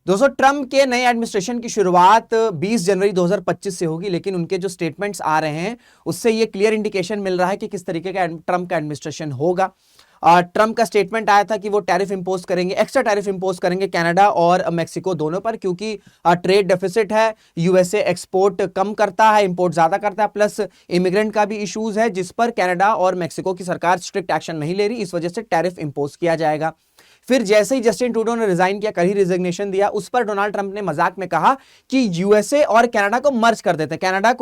दोस्तों ट्रंप के नए एडमिनिस्ट्रेशन की शुरुआत 20 जनवरी 2025 से होगी, लेकिन उनके जो स्टेटमेंट्स आ रहे हैं उससे ये क्लियर इंडिकेशन मिल रहा है कि किस तरीके का ट्रंप का एडमिनिस्ट्रेशन होगा। ट्रंप का स्टेटमेंट आया था कि वो टैरिफ इंपोज करेंगे, एक्स्ट्रा टैरिफ इंपोज करेंगे कनाडा और मेक्सिको दोनों पर, क्योंकि ट्रेड डेफिसिट है, यूएसए एक्सपोर्ट कम करता है, इंपोर्ट ज्यादा करता है, प्लस इमिग्रेंट का भी इश्यूज है जिस पर कनाडा और मेक्सिको की सरकार स्ट्रिक्ट एक्शन नहीं ले रही, इस वजह से टैरिफ इंपोज किया जाएगा। फिर जैसे ही जस्टिन ट्रूडो ने रिजाइन किया, कल ही रिजिग्नेशन दिया, उस पर डोनाल्ड ट्रंप ने मजाक में कहा कि यूएसए और कनाडा को मर्ज कर देते हैं,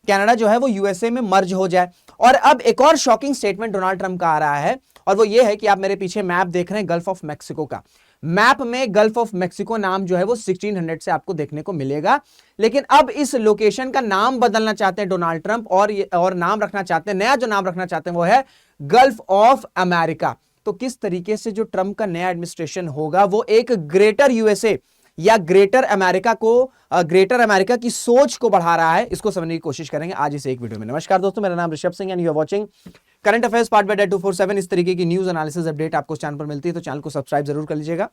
कनाडा जो है वो यूएसए में मर्ज हो जाए। और अब एक और शॉकिंग स्टेटमेंट डोनाल्ड ट्रंप का आ रहा है, और वो ये है कि आप मेरे पीछे मैप देख रहे हैं गल्फ ऑफ मैक्सिको का। मैप में गल्फ ऑफ मैक्सिको नाम जो है वो 1600 से आपको देखने को मिलेगा, लेकिन अब इस लोकेशन का नाम बदलना चाहते हैं डोनाल्ड ट्रंप, और नाम रखना चाहते हैं, नया जो नाम रखना चाहते हैं वो है गल्फ ऑफ अमेरिका। तो किस तरीके से जो ट्रंप का नया एडमिनिस्ट्रेशन होगा वो एक ग्रेटर यूएसए या ग्रेटर अमेरिका की सोच को बढ़ा रहा है, इसको समझने की कोशिश करेंगे आज इस एक वीडियो में। नमस्कार दोस्तों, मेरा नाम Rishabh Singh and you are watching current affairs part by 247। इस तरीके की न्यूज एनालिसिस अपडेट आपको इस चैनल पर मिलती है, तो चैनल को सब्सक्राइब जरूर कर लीजिएगा।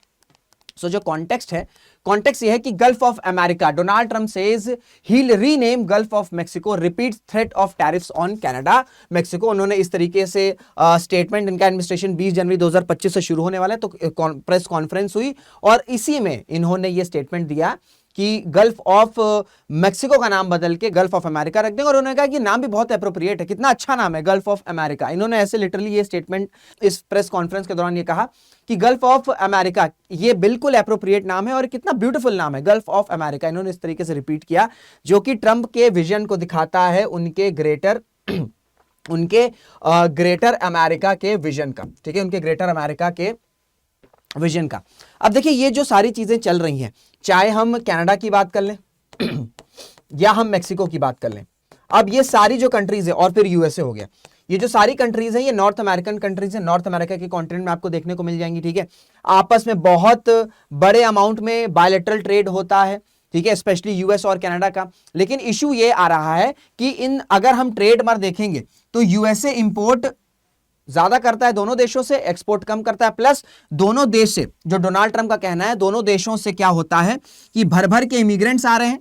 सो जो कॉन्टेक्स्ट है, कॉन्टेक्स्ट ये है कि gulf of America, Donald Trump says he will rename gulf of Mexico, repeats threat of tariffs on Canada Mexico. उन्होंने इस तरीके से स्टेटमेंट, इनका एडमिनिस्ट्रेशन 20 जनवरी 2025 से शुरू होने वाला है, तो प्रेस कॉन्फ्रेंस हुई और इसी में इन्होंने ये स्टेटमेंट दिया कि गल्फ ऑफ मैक्सिको का नाम बदल के गल्फ ऑफ अमेरिका रख देंगे। और उन्होंने कहा कि नाम भी बहुत एप्रोप्रिएट है, कितना अच्छा नाम है गल्फ ऑफ अमेरिका। इन्होंने ऐसे लिटरली ये स्टेटमेंट इस प्रेस कॉन्फ्रेंस के दौरान ये कहा कि गल्फ ऑफ अमेरिका ये बिल्कुल एप्रोप्रिएट नाम है और कितना ब्यूटीफुल नाम है गल्फ ऑफ अमेरिका। इन्होंने इस तरीके से रिपीट किया, जो कि ट्रंप के विजन को दिखाता है, उनके ग्रेटर अमेरिका के विजन का, ठीक है, उनके ग्रेटर अमेरिका के विजन का। अब देखिए ये जो सारी चीजें चल रही हैं, चाहे हम कनाडा की बात कर लें या हम मेक्सिको की बात कर लें, अब ये सारी जो कंट्रीज है, और फिर यूएसए हो गया, ये जो सारी कंट्रीज है ये नॉर्थ अमेरिकन कंट्रीज है, नॉर्थ अमेरिका के कॉन्टिनेंट में आपको देखने को मिल जाएंगी, ठीक है। आपस में बहुत बड़े अमाउंट में बायलैटरल ट्रेड होता है, ठीक है, स्पेशली यूएस और कनाडा का। लेकिन इशू ये आ रहा है कि अगर हम ट्रेड पर देखेंगे तो यूएसए इंपोर्ट ज्यादा करता है दोनों देशों से, एक्सपोर्ट कम करता है, प्लस दोनों देश से, जो डोनाल्ड ट्रंप का कहना है, दोनों देशों से क्या होता है कि भर भर के इमिग्रेंट्स आ रहे हैं,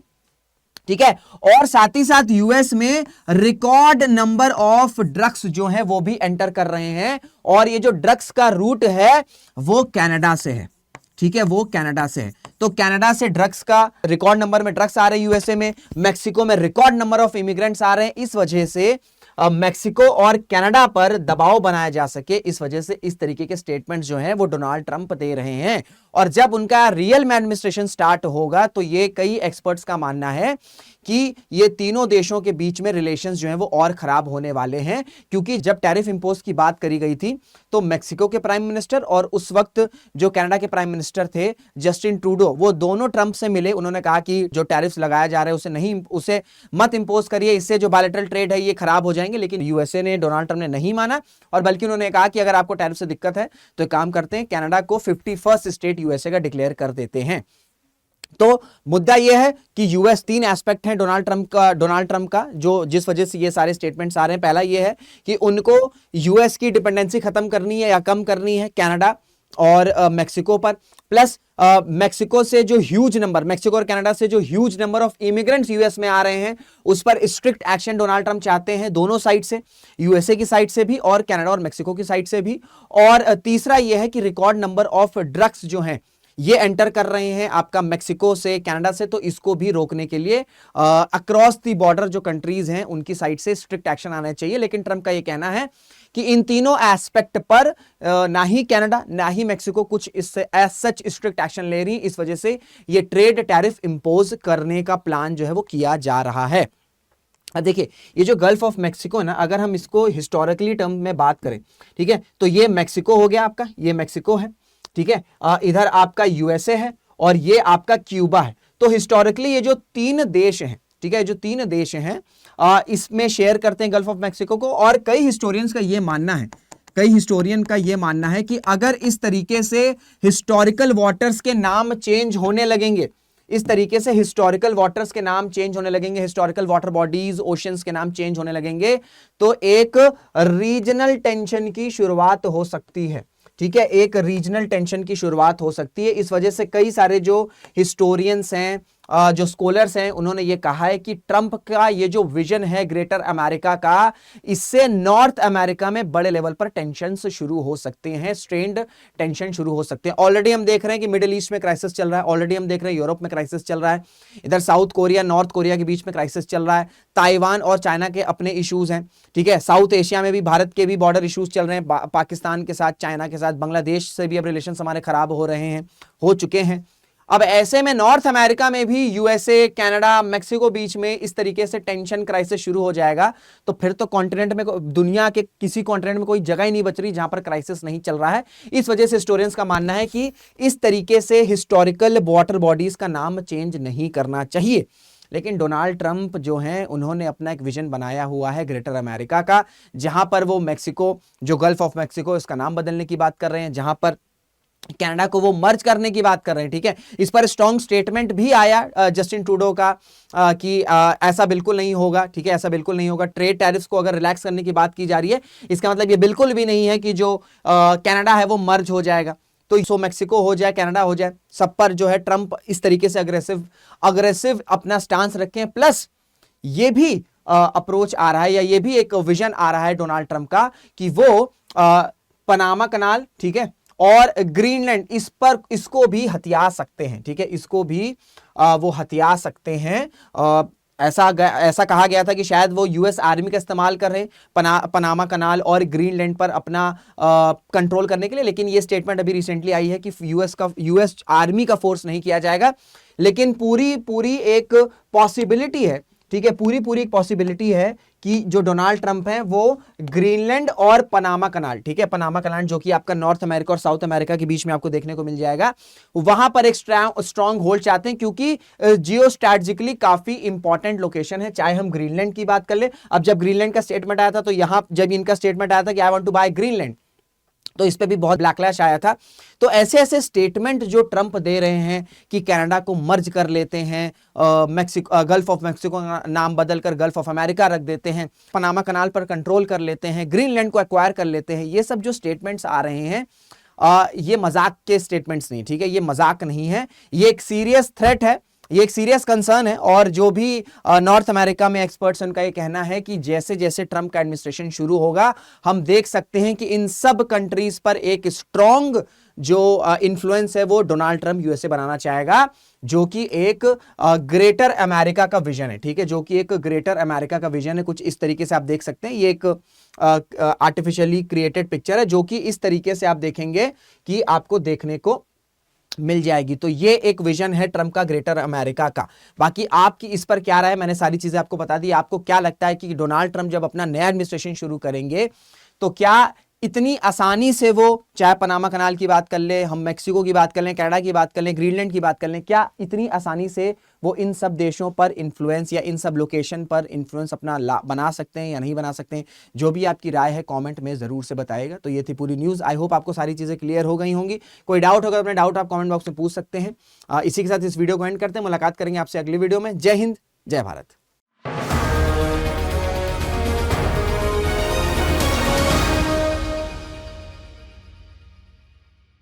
ठीक है, और साथ ही साथ यूएस में रिकॉर्ड नंबर ऑफ ड्रग्स जो है वो भी एंटर कर रहे हैं, और ये जो ड्रग्स का रूट है वो कनाडा से है, ठीक है, वो कनाडा से है। तो कनाडा से ड्रग्स का रिकॉर्ड नंबर में ड्रग्स आ रहे हैं यूएसए में, मेक्सिको में रिकॉर्ड नंबर ऑफ इमिग्रेंट्स आ रहे हैं, इस वजह से मेक्सिको और कनाडा पर दबाव बनाया जा सके, इस वजह से इस तरीके के स्टेटमेंट्स जो हैं वो डोनाल्ड ट्रंप दे रहे हैं। और जब उनका रियल एडमिनिस्ट्रेशन स्टार्ट होगा तो ये कई एक्सपर्ट्स का मानना है कि ये तीनों देशों के बीच में रिलेशंस जो हैं वो और खराब होने वाले हैं, क्योंकि जब टैरिफ इंपोज की बात करी गई थी तो मेक्सिको के प्राइम मिनिस्टर और उस वक्त जो कनाडा के प्राइम मिनिस्टर थे जस्टिन ट्रूडो, वो दोनों ट्रंप से मिले। उन्होंने कहा कि जो टैरिफ्स लगाया जा रहा है उसे मत इंपोज करिए, इससे जो बायलैटरल ट्रेड है ये खराब हो जाएंगे। लेकिन यूएसए ने, डोनाल्ड ट्रंप ने नहीं माना, और बल्कि उन्होंने कहा कि अगर आपको टैरिफ से दिक्कत है तो एक काम करते हैं, कनाडा को 51st स्टेट यूएसए का डिक्लेयर कर देते हैं। तो मुद्दा यह है कि यूएस, 3 एस्पेक्ट हैं डोनाल्ड ट्रंप का जो जिस वजह से ये सारे स्टेटमेंट्स आ रहे हैं। पहला यह है कि उनको यूएस की डिपेंडेंसी खत्म करनी है या कम करनी है कनाडा और मेक्सिको पर, प्लस मेक्सिको और कनाडा से जो huge number of immigrants US में आ रहे हैं उस पर स्ट्रिक्ट एक्शन डोनाल्ड ट्रंप चाहते हैं, दोनों साइड से, यूएसए की साइड से भी और कनाडा और मेक्सिको की साइड से भी। और तीसरा यह है कि रिकॉर्ड नंबर ऑफ ड्रग्स जो हैं ये एंटर कर रहे हैं आपका मेक्सिको से, कनाडा से, तो इसको भी रोकने के लिए अक्रॉस द बॉर्डर जो कंट्रीज हैं उनकी साइड से स्ट्रिक्ट एक्शन आना चाहिए। लेकिन ट्रंप का ये कहना है कि इन तीनों एस्पेक्ट पर ना ही कनाडा ना ही मेक्सिको कुछ इससे एज सच स्ट्रिक्ट एक्शन ले रही, इस वजह से ये ट्रेड टैरिफ इंपोज करने का प्लान जो है वो किया जा रहा है। देखिए ये जो गल्फ ऑफ मैक्सिको है ना, अगर हम इसको हिस्टोरिकली टर्म में बात करें, ठीक है, तो ये मैक्सिको हो गया आपका, ये मैक्सिको है, ठीक है, इधर आपका यूएसए है और ये आपका क्यूबा है। तो हिस्टोरिकली ये जो 3 देश हैं, ठीक है, जो 3 देश हैं इसमें शेयर करते हैं गल्फ ऑफ मैक्सिको को। और कई हिस्टोरियंस का ये मानना है कि अगर इस तरीके से हिस्टोरिकल वाटर्स के नाम चेंज होने लगेंगे, हिस्टोरिकल वाटर बॉडीज, ओशंस के नाम चेंज होने लगेंगे, तो एक रीजनल टेंशन की शुरुआत हो सकती है। ठीक है, एक रीजनल टेंशन की शुरुआत हो सकती है। इस वजह से कई सारे जो हिस्टोरियंस हैं, जो स्कॉलर्स हैं, उन्होंने ये कहा है कि ट्रंप का ये जो विजन है ग्रेटर अमेरिका का, इससे नॉर्थ अमेरिका में बड़े लेवल पर टेंशंस शुरू हो सकते हैं, स्ट्रेन्ड टेंशन शुरू हो सकते हैं। ऑलरेडी हम देख रहे हैं कि मिडिल ईस्ट में क्राइसिस चल रहा है, ऑलरेडी हम देख रहे हैं यूरोप में क्राइसिस चल रहा है, इधर साउथ कोरिया नॉर्थ कोरिया के बीच में क्राइसिस चल रहा है, ताइवान और चाइना के अपने इश्यूज हैं, ठीक है, साउथ एशिया में भी भारत के भी बॉर्डर इश्यूज चल रहे हैं, पाकिस्तान के साथ, चाइना के साथ, बांग्लादेश से भी अब रिलेशन हमारे खराब हो रहे हैं, हो चुके हैं। अब ऐसे में नॉर्थ अमेरिका में भी यूएसए, कनाडा, मेक्सिको बीच में इस तरीके से टेंशन क्राइसिस शुरू हो जाएगा, तो फिर तो कॉन्टिनेंट में, दुनिया के किसी कॉन्टिनेंट में कोई जगह ही नहीं बच रही जहां पर क्राइसिस नहीं चल रहा है। इस वजह से हिस्टोरियंस का मानना है कि इस तरीके से हिस्टोरिकल वाटर बॉडीज का नाम चेंज नहीं करना चाहिए। लेकिन डोनाल्ड ट्रंप जो हैं, उन्होंने अपना एक विजन बनाया हुआ है ग्रेटर अमेरिका का, जहां पर वो मेक्सिको, जो गल्फ ऑफ मेक्सिको, इसका नाम बदलने की बात कर रहे हैं, जहां पर कनाडा को वो मर्ज करने की बात कर रहे हैं, ठीक है। इस पर स्ट्रॉन्ग स्टेटमेंट भी आया जस्टिन ट्रूडो का कि ऐसा बिल्कुल नहीं होगा, ठीक है, ऐसा बिल्कुल नहीं होगा। ट्रेड टैरिफ्स को अगर रिलैक्स करने की बात की जा रही है, इसका मतलब ये बिल्कुल भी नहीं है कि जो कनाडा है वो मर्ज हो जाएगा, तो सो मेक्सिको हो जाए, कनाडा हो जाए, सब पर जो है ट्रंप इस तरीके से अग्रेसिव अपना स्टांस रखें। प्लस ये भी अप्रोच आ रहा है, या ये भी एक विजन आ रहा है डोनाल्ड ट्रंप का कि वो पनामा कनाल, ठीक है, और ग्रीनलैंड, इसको भी हथिया सकते हैं, ठीक है, इसको भी वो हथिया सकते हैं। ऐसा कहा गया था कि शायद वो यूएस आर्मी का इस्तेमाल कर रहे हैं पनामा कनाल और ग्रीनलैंड पर अपना कंट्रोल करने के लिए, लेकिन ये स्टेटमेंट अभी रिसेंटली आई है कि यूएस आर्मी का फोर्स नहीं किया जाएगा, लेकिन पूरी एक पॉसिबिलिटी है, ठीक है, पूरी एक पॉसिबिलिटी है कि जो डोनाल्ड ट्रंप हैं वो ग्रीनलैंड और पनामा कनाल, ठीक है, पनामा कनाल जो कि आपका नॉर्थ अमेरिका और साउथ अमेरिका के बीच में आपको देखने को मिल जाएगा, वहां पर एक स्ट्रांग होल्ड चाहते हैं, क्योंकि जियो स्ट्रैटेजिकली काफी इंपॉर्टेंट लोकेशन है। चाहे हम ग्रीनलैंड की बात कर ले, अब जब ग्रीनलैंड का स्टेटमेंट आया था, तो यहां जब इनका स्टेटमेंट आया था कि I want to buy Greenland, तो इस पे भी बहुत बैकलैश आया था। तो ऐसे स्टेटमेंट जो ट्रंप दे रहे हैं कि कनाडा को मर्ज कर लेते हैं, गल्फ ऑफ मेक्सिको का नाम बदलकर गल्फ ऑफ अमेरिका रख देते हैं, पनामा कनाल पर कंट्रोल कर लेते हैं, ग्रीनलैंड को एक्वायर कर लेते हैं, ये सब जो स्टेटमेंट्स आ रहे हैं, ये मजाक के स्टेटमेंट्स नहीं, ठीक है, ये मजाक नहीं है, ये एक सीरियस थ्रेट है, ये एक सीरियस कंसर्न है। और जो भी नॉर्थ अमेरिका में एक्सपर्ट्स, उनका ये कहना है कि जैसे जैसे ट्रंप का एडमिनिस्ट्रेशन शुरू होगा, हम देख सकते हैं कि इन सब कंट्रीज पर एक स्ट्रॉन्ग जो इन्फ्लुएंस है वो डोनाल्ड ट्रंप यूएसए बनाना चाहेगा, जो कि एक ग्रेटर अमेरिका का विजन है, ठीक है, जो कि एक ग्रेटर अमेरिका का विजन है। कुछ इस तरीके से आप देख सकते हैं, ये एक आर्टिफिशियली क्रिएटेड पिक्चर है, जो कि इस तरीके से आप देखेंगे कि आपको देखने को मिल जाएगी। तो ये एक विजन है ट्रंप का ग्रेटर अमेरिका का। बाकी आपकी इस पर क्या राय है, मैंने सारी चीजें आपको बता दी। आपको क्या लगता है कि डोनाल्ड ट्रंप जब अपना नया एडमिनिस्ट्रेशन शुरू करेंगे, तो क्या इतनी आसानी से वो, चाहे पनामा कनाल की बात कर ले, हम मेक्सिको की बात कर लें, कनाडा की बात कर लें, ग्रीनलैंड की बात कर लें, क्या इतनी आसानी से वो इन सब देशों पर इन्फ्लुएंस या इन सब लोकेशन पर इन्फ्लुएंस अपना बना सकते हैं या नहीं बना सकते हैं? जो भी आपकी राय है कमेंट में जरूर से बताइएगा। तो ये थी पूरी न्यूज़। आई होप आपको सारी चीज़ें क्लियर हो गई होंगी। कोई डाउट होगा, अपने डाउट आप कमेंट बॉक्स में पूछ सकते हैं। इसी के साथ इस वीडियो को एंड करते हैं। मुलाकात करेंगे आपसे अगली वीडियो में। जय हिंद, जय भारत।